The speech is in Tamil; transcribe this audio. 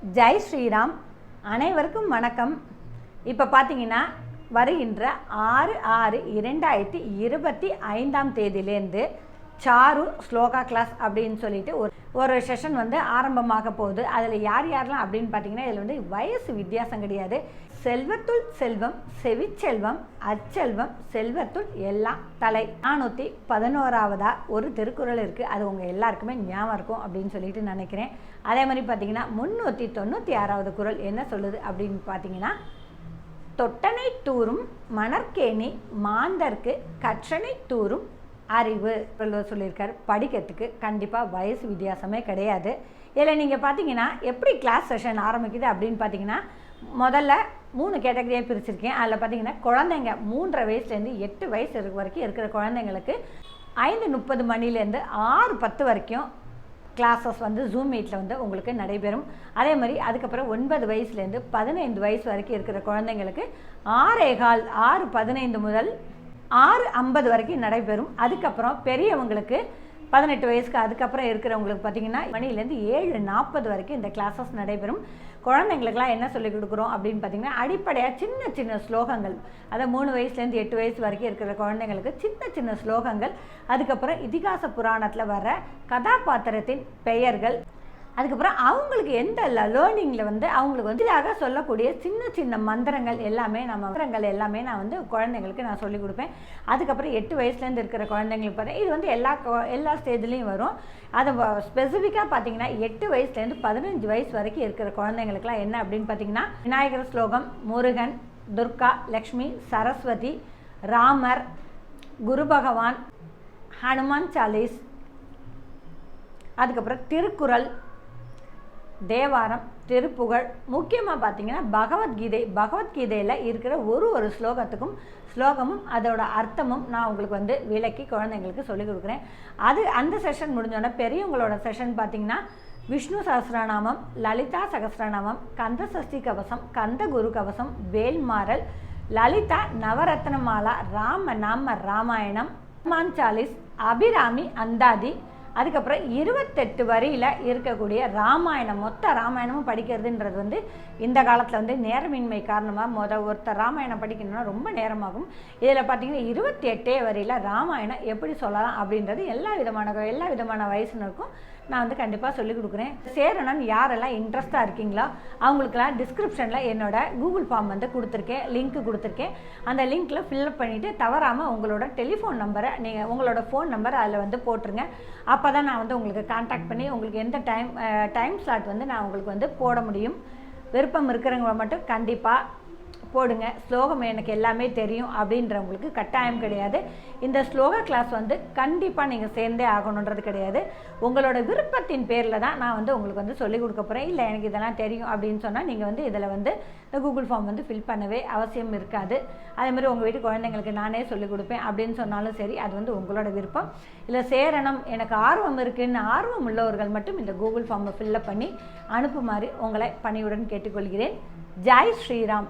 ஜெய் ஸ்ரீராம். அனைவருக்கும் வணக்கம். இப்போ பார்த்தீங்கன்னா வருகின்ற 6/6/2025 தேதியிலேருந்து சாரு ஸ்லோகா கிளாஸ் அப்படின்னு சொல்லிட்டு ஒரு செஷன் ஆரம்பமாக போகுது. அதில் யார் யாரெல்லாம் அப்படின்னு பார்த்தீங்கன்னா, இதில் வயசு வித்தியாசம் கிடையாது. செல்வத்துள் செல்வம், செவிச்செல்வம், அச்செல்வம், செல்வத்துள் எல்லாம் தலை. 411 ஒரு திருக்குறள் இருக்குது. அது உங்கள் எல்லாருக்குமே ஞாபகம் இருக்கும் அப்படின்னு சொல்லிட்டு நினைக்கிறேன். அதே மாதிரி பார்த்தீங்கன்னா 396 குறள் என்ன சொல்லுது அப்படின்னு பார்த்தீங்கன்னா, தொட்டனை தூரும் மணற்கேணி மாந்தர்க்கு கற்றனை தூரும் அறிவு சொல்லியிருக்காரு. படிக்கிறதுக்கு கண்டிப்பாக வயசு வித்தியாசமே கிடையாது. இதில் நீங்கள் பார்த்தீங்கன்னா எப்படி கிளாஸ் செஷன் ஆரம்பிக்குது அப்படின்னு பார்த்தீங்கன்னா, முதல்ல 3 கேட்டகரியாக பிரிச்சிருக்கேன். அதில் பார்த்தீங்கன்னா குழந்தைங்க 3.5 வயசுலேருந்து 8 வயசு வரைக்கும் இருக்கிற குழந்தைங்களுக்கு 5:30 மணிலேருந்து 6:10 வரைக்கும் கிளாஸஸ் ஜூம் மீட்டில் உங்களுக்கு நடைபெறும். அதே மாதிரி அதுக்கப்புறம் 9 வயசுலேருந்து 15 வயசு வரைக்கும் இருக்கிற குழந்தைங்களுக்கு 6:15 6:15 முதல் 6:50 வரைக்கும் நடைபெறும். அதுக்கப்புறம் பெரியவங்களுக்கு 18 வயசுக்கு அதுக்கப்புறம் இருக்கிறவங்களுக்கு பார்த்தீங்கன்னா மணிலேருந்து 7:40 வரைக்கும் இந்த கிளாஸஸ் நடைபெறும். குழந்தைங்களுக்கெல்லாம் என்ன சொல்லிக் கொடுக்குறோம் அப்படின்னு பார்த்தீங்கன்னா, அடிப்படையாக சின்ன சின்ன ஸ்லோகங்கள், அதை 3 வயசுலேருந்து 8 வயசு வரைக்கும் இருக்கிற குழந்தைங்களுக்கு சின்ன சின்ன ஸ்லோகங்கள், அதுக்கப்புறம் இதிகாச புராணத்தில் வர கதாபாத்திரத்தின் பெயர்கள், அதுக்கப்புறம் அவங்களுக்கு எந்த லேர்னிங்கில் அவங்களுக்கு இதாக சொல்லக்கூடிய சின்ன சின்ன மந்திரங்கள் எல்லாமே நான் குழந்தைங்களுக்கு நான் சொல்லிக் கொடுப்பேன். அதுக்கப்புறம் 8 வயசுலேருந்து இருக்கிற குழந்தைங்களுக்கு பார்த்தீங்கன்னா இது எல்லா ஸ்டேஜ்லேயும் வரும். அதை ஸ்பெசிஃபிக்காக பார்த்தீங்கன்னா 8 வயசுலேருந்து 15 வயசு வரைக்கும் இருக்கிற குழந்தைங்களுக்குலாம் என்ன அப்படின்னு பார்த்தீங்கன்னா, விநாயகர் ஸ்லோகம், முருகன், துர்கா, லக்ஷ்மி, சரஸ்வதி, ராமர், குரு பகவான், ஹனுமான் சாலிஸ், அதுக்கப்புறம் திருக்குறள், தேவாரம், திருப்புகழ், முக்கியமாக பார்த்தீங்கன்னா பகவத்கீதையில் இருக்கிற ஒரு ஸ்லோகமும் அதோட அர்த்தமும் நான் உங்களுக்கு விளக்கி குழந்தைங்களுக்கு சொல்லிக் கொடுக்குறேன். அந்த செஷன் முடிஞ்சோடனே பெரியவங்களோட செஷன் பார்த்தீங்கன்னா விஷ்ணு சஹஸ்ரநாமம், லலிதா சகஸ்ரநாமம், கந்த சஷ்டி கவசம், கந்த குரு கவசம், வேல்மாறல், லலிதா நவரத்னமாலா, ராமநாம ராமாயணம், ஹனுமான் சாலிஸ், அபிராமி அந்தாதி, அதுக்கப்புறம் 28 வரியில் இருக்கக்கூடிய ராமாயணம், மொத்த ராமாயணமும் படிக்கிறதுன்றது இந்த காலத்தில் நேரமின்மை காரணமாக ஒருத்தர் ராமாயணம் படிக்கணும்னா ரொம்ப நேரமாகும். இதில் பார்த்தீங்கன்னா 28 வரியில் ராமாயணம் எப்படி சொல்லலாம் அப்படின்றது எல்லா விதமான வயசுனருக்கும் நான் கண்டிப்பாக சொல்லிக் கொடுக்குறேன். சேரணும்னு யாரெல்லாம் இன்ட்ரெஸ்ட்டாக இருக்கீங்களோ அவங்களுக்கெல்லாம் டிஸ்கிரிப்ஷனில் என்னோட கூகுள் ஃபார்ம் கொடுத்துருக்கேன், லிங்க் கொடுத்துருக்கேன். அந்த லிங்க்கில் ஃபில்அப் பண்ணிவிட்டு தவறாமல் உங்களோட டெலிஃபோன் நம்பரை உங்களோட ஃபோன் நம்பரை அதில் போட்டுருங்க. அப்போ தான் நான் உங்களுக்கு கான்டாக்ட் பண்ணி உங்களுக்கு எந்த டைம் ஸ்லாட் நான் உங்களுக்கு போட முடியும். விருப்பம் இருக்கிறவங்க மட்டும் கண்டிப்பாக போடுங்க. ஸ்லோகம் எனக்கு எல்லாமே தெரியும் அப்படின்றவங்களுக்கு கட்டாயம் கிடையாது. இந்த ஸ்லோகா கிளாஸ் கண்டிப்பாக நீங்கள் சேர்ந்தே ஆகணுன்றது கிடையாது. உங்களோட விருப்பத்தின் பேரில் தான் நான் உங்களுக்கு சொல்லிக் கொடுக்க போகிறேன். இல்லை எனக்கு இதெல்லாம் தெரியும் அப்படின்னு சொன்னால் நீங்கள் இதில் இந்த கூகுள் ஃபார்ம் ஃபில் பண்ணவே அவசியம் இருக்காது. அதேமாதிரி உங்கள் வீட்டு குழந்தைங்களுக்கு நானே சொல்லிக் கொடுப்பேன் அப்படின்னு சொன்னாலும் சரி, அது உங்களோட விருப்பம். இல்லை சேரணும் எனக்கு ஆர்வம் இருக்குன்னு ஆர்வம் உள்ளவர்கள் மட்டும் இந்த கூகுள் ஃபார்மை ஃபில்லப் பண்ணி அனுப்புமாறு உங்களை பணியுடன் கேட்டுக்கொள்கிறேன். ஜெய் ஸ்ரீராம்.